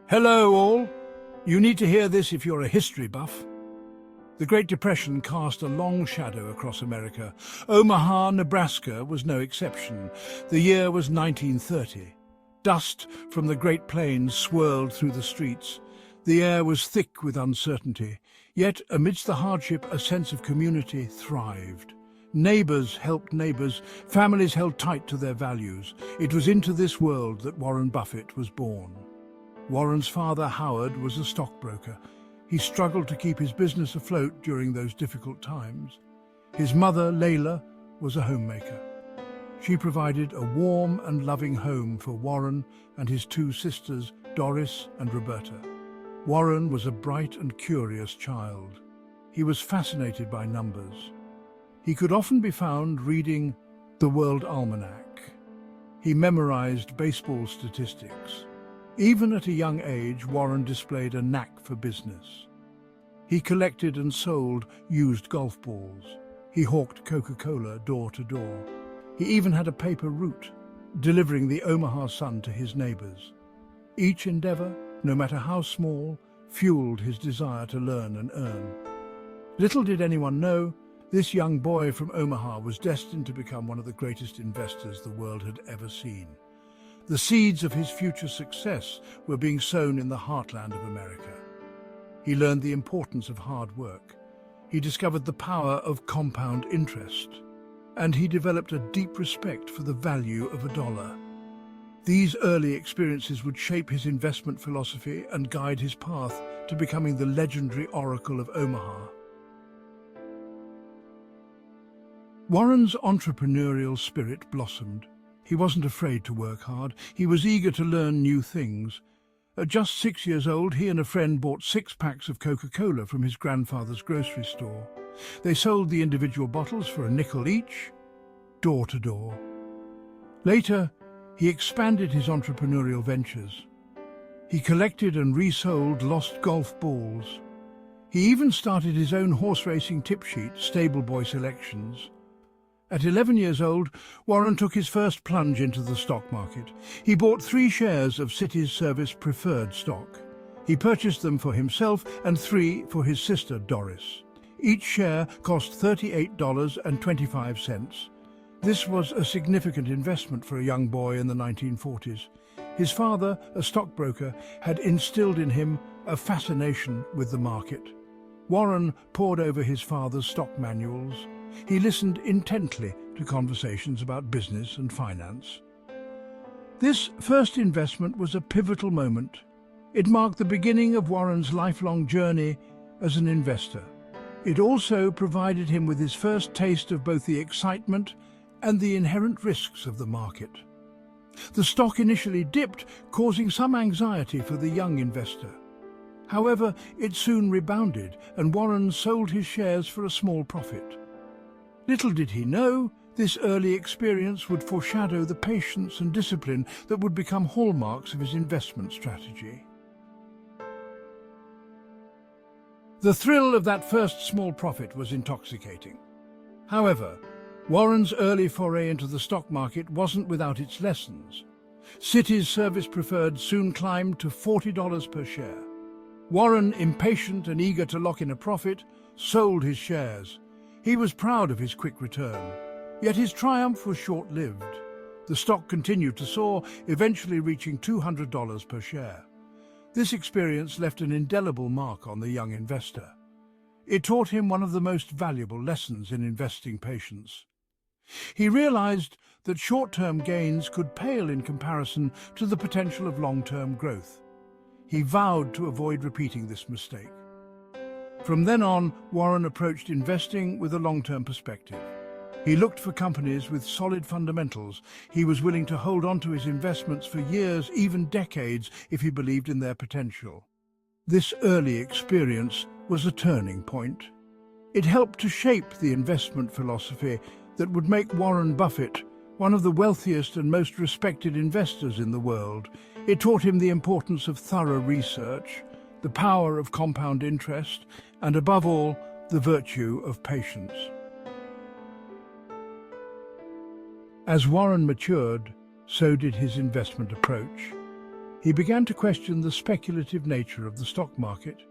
Hello all. You need to hear this if you're a history buff. The Great Depression cast a long shadow across America. Omaha, Nebraska was no exception. The year was 1930. Dust from the Great Plains swirled through the streets. The air was thick with uncertainty. Yet, amidst the hardship, a sense of community thrived. Neighbours helped neighbours, families held tight to their values. It was into this world that Warren Buffett was born. Warren's father, Howard, was a stockbroker. He struggled to keep his business afloat during those difficult times. His mother, Layla, was a homemaker. She provided a warm and loving home for Warren and his two sisters, Doris and Roberta. Warren was a bright and curious child. He was fascinated by numbers. He could often be found reading the World Almanac. He memorized baseball statistics. Even at a young age, Warren displayed a knack for business. He collected and sold used golf balls. He hawked Coca-Cola door to door. He even had a paper route, delivering the Omaha Sun to his neighbors. Each endeavor, no matter how small, fueled his desire to learn and earn. Little did anyone know, this young boy from Omaha was destined to become one of the greatest investors the world had ever seen. The seeds of his future success were being sown in the heartland of America. He learned the importance of hard work. He discovered the power of compound interest. And he developed a deep respect for the value of a dollar. These early experiences would shape his investment philosophy and guide his path to becoming the legendary Oracle of Omaha. Warren's entrepreneurial spirit blossomed. He wasn't afraid to work hard. He was eager to learn new things. At just 6 years old, he and a friend bought 6 packs of Coca-Cola from his grandfather's grocery store. They sold the individual bottles for a nickel each, door to door. Later, he expanded his entrepreneurial ventures. He collected and resold lost golf balls. He even started his own horse racing tip sheet, Stable Boy Selections. At 11 years old, Warren took his first plunge into the stock market. He bought 3 shares of Cities Service preferred stock. He purchased them for himself and 3 for his sister, Doris. Each share cost $38.25. This was a significant investment for a young boy in the 1940s. His father, a stockbroker, had instilled in him a fascination with the market. Warren pored over his father's stock manuals. He listened intently to conversations about business and finance. This first investment was a pivotal moment. It marked the beginning of Warren's lifelong journey as an investor. It also provided him with his first taste of both the excitement and the inherent risks of the market. The stock initially dipped, causing some anxiety for the young investor. However, it soon rebounded, and Warren sold his shares for a small profit. Little did he know, this early experience would foreshadow the patience and discipline that would become hallmarks of his investment strategy. The thrill of that first small profit was intoxicating. However, Warren's early foray into the stock market wasn't without its lessons. Cities Service Preferred soon climbed to $40 per share. Warren, impatient and eager to lock in a profit, sold his shares. He was proud of his quick return, yet his triumph was short-lived. The stock continued to soar, eventually reaching $200 per share. This experience left an indelible mark on the young investor. It taught him one of the most valuable lessons in investing: patience. He realized that short-term gains could pale in comparison to the potential of long-term growth. He vowed to avoid repeating this mistake. From then on, Warren approached investing with a long-term perspective. He looked for companies with solid fundamentals. He was willing to hold on to his investments for years, even decades, if he believed in their potential. This early experience was a turning point. It helped to shape the investment philosophy that would make Warren Buffett one of the wealthiest and most respected investors in the world. It taught him the importance of thorough research, the power of compound interest, and above all, the virtue of patience. As Warren matured, so did his investment approach. He began to question the speculative nature of the stock market.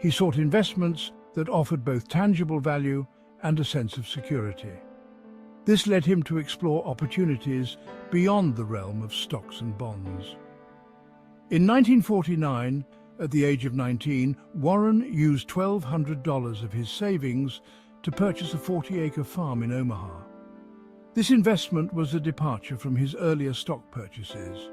He sought investments that offered both tangible value and a sense of security. This led him to explore opportunities beyond the realm of stocks and bonds. In 1949, at the age of 19, Warren used $1,200 of his savings to purchase a 40-acre farm in Omaha. This investment was a departure from his earlier stock purchases.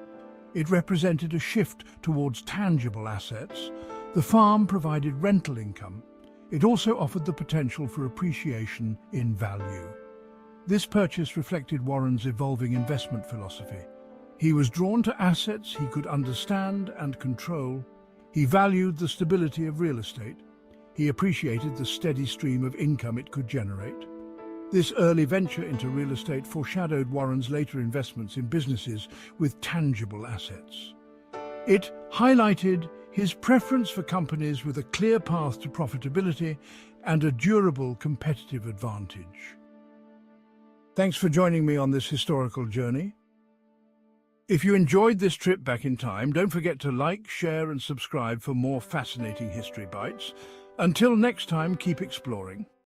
It represented a shift towards tangible assets. The farm provided rental income. It also offered the potential for appreciation in value. This purchase reflected Warren's evolving investment philosophy. He was drawn to assets he could understand and control. He valued the stability of real estate. He appreciated the steady stream of income it could generate. This early venture into real estate foreshadowed Warren's later investments in businesses with tangible assets. It highlighted his preference for companies with a clear path to profitability and a durable competitive advantage. Thanks for joining me on this historical journey. If you enjoyed this trip back in time, don't forget to like, share, and subscribe for more fascinating history bites. Until next time, keep exploring.